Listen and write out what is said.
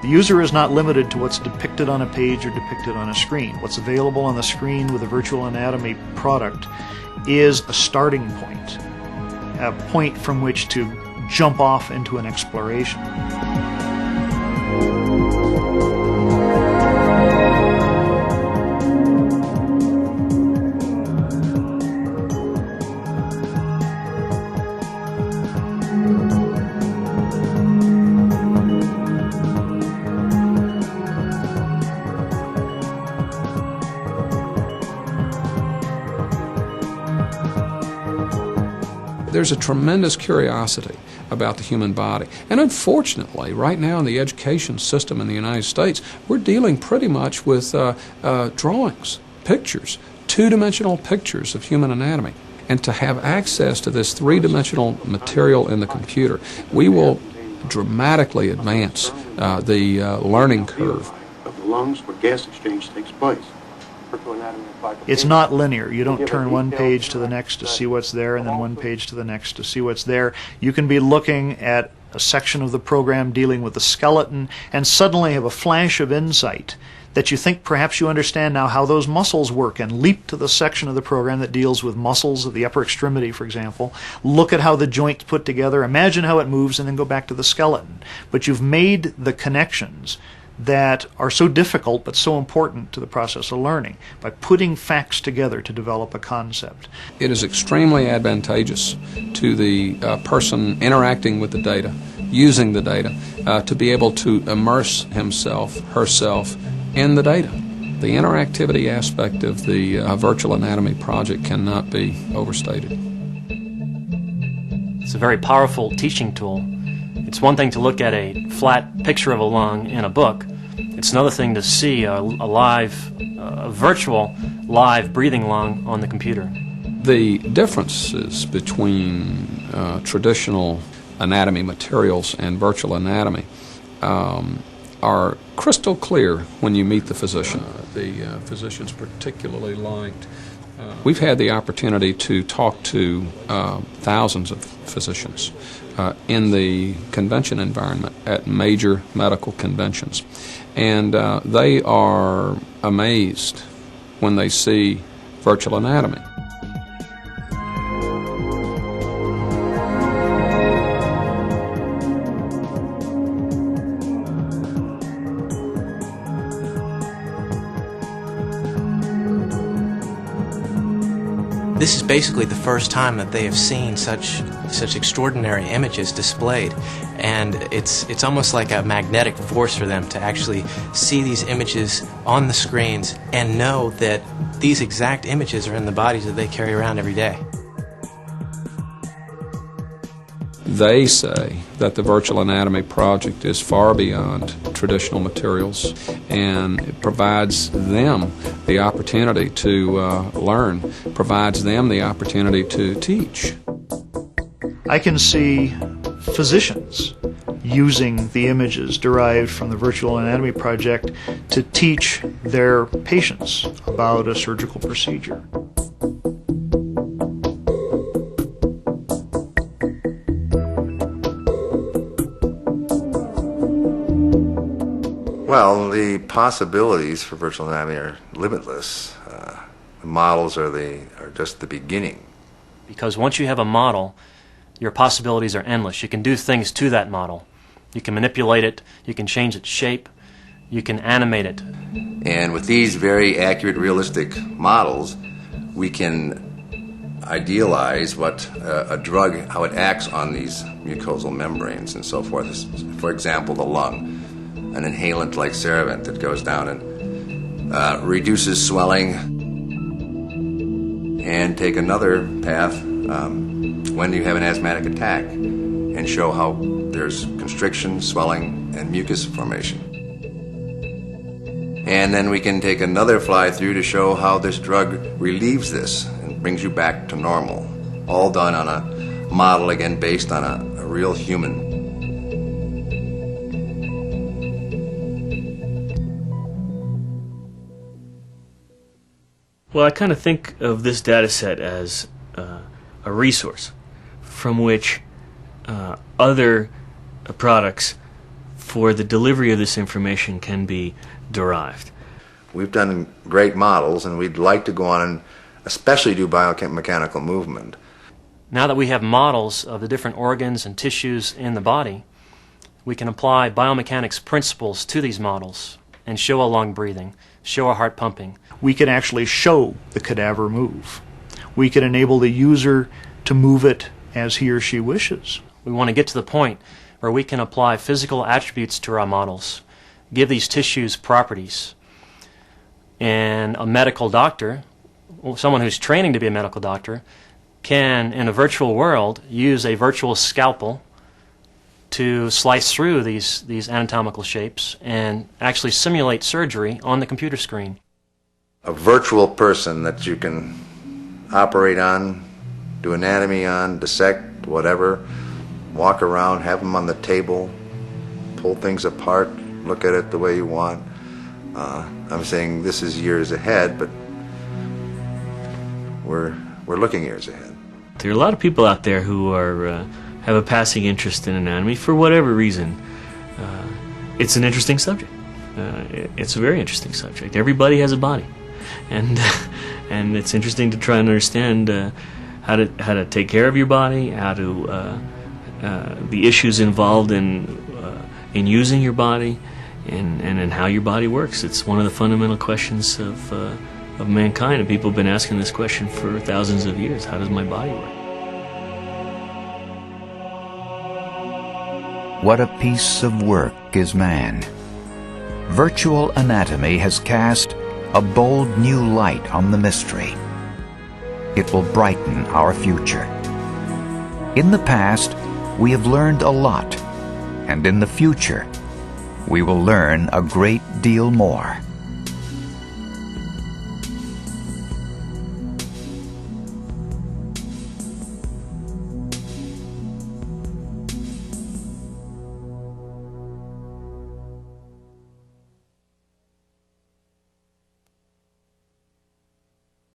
The user is not limited to what's depicted on a page or depicted on a screen. What's available on the screen with a virtual anatomy product is a starting point, a point from which to jump off into an exploration. There's a tremendous curiosity about the human body. And unfortunately, right now in the education system in the United States, we're dealing pretty much with drawings, pictures, two-dimensional pictures of human anatomy. And to have access to this three-dimensional material in the computer, we will dramatically advance the learning curve. Of the lungs where gas exchange takes place. It's not linear. You don't turn one page to the next to see what's there and then one page to the next to see what's there. You can be looking at a section of the program dealing with the skeleton and suddenly have a flash of insight that you think perhaps you understand now how those muscles work, and leap to the section of the program that deals with muscles of the upper extremity, for example. Look at how the joint's put together, imagine how it moves, and then go back to the skeleton. But you've made the connections that are so difficult but so important to the process of learning by putting facts together to develop a concept. It is extremely advantageous to the person interacting with the data, using the data, to be able to immerse himself, herself in the data. The interactivity aspect of the virtual anatomy project cannot be overstated. It's a very powerful teaching tool. It's one thing to look at a flat picture of a lung in a book. It's another thing to see a virtual, live breathing lung on the computer. The differences between traditional anatomy materials and virtual anatomy are crystal clear when you meet the physician. The physicians particularly liked. We've had the opportunity to talk to thousands of physicians in the convention environment at major medical conventions. And they are amazed when they see virtual anatomy. This is basically the first time that they have seen such extraordinary images displayed, and it's almost like a magnetic force for them to actually see these images on the screens and know that these exact images are in the bodies that they carry around every day. They say that the virtual anatomy project is far beyond traditional materials, and it provides them the opportunity to learn, provides them the opportunity to teach. I can see physicians using the images derived from the virtual anatomy project to teach their patients about a surgical procedure. Well, the possibilities for virtual anatomy are limitless. The models are just the beginning. Because once you have a model, your possibilities are endless. You can do things to that model. You can manipulate it, you can change its shape, you can animate it. And with these very accurate, realistic models, we can idealize what a drug, how it acts on these mucosal membranes and so forth. For example, the lung. An inhalant like Ceravent that goes down and reduces swelling, and take another path when you have an asthmatic attack and show how there's constriction, swelling, and mucus formation. And then we can take another fly through to show how this drug relieves this and brings you back to normal. All done on a model, again, based on a real human. Well, I kind of think of this data set as a resource from which other products for the delivery of this information can be derived. We've done great models, and we'd like to go on and especially do biomechanical movement. Now that we have models of the different organs and tissues in the body, we can apply biomechanics principles to these models and show a lung breathing, show a heart pumping. We can actually show the cadaver move. We can enable the user to move it as he or she wishes. We want to get to the point where we can apply physical attributes to our models, give these tissues properties. And a medical doctor, someone who's training to be a medical doctor, can, in a virtual world, use a virtual scalpel to slice through these anatomical shapes and actually simulate surgery on the computer screen. A virtual person that you can operate on, do anatomy on, dissect, whatever, walk around, have them on the table, pull things apart, look at it the way you want. I'm saying this is years ahead, but we're looking years ahead. There are a lot of people out there who have a passing interest in anatomy for whatever reason. It's an interesting subject. It's a very interesting subject. Everybody has a body, and and it's interesting to try and understand how to take care of your body, how to the issues involved in using your body, and how your body works. It's one of the fundamental questions of mankind, and people have been asking this question for thousands of years. How does my body work? What a piece of work is man. Virtual anatomy has cast a bold new light on the mystery. It will brighten our future. In the past, we have learned a lot, and in the future, we will learn a great deal more.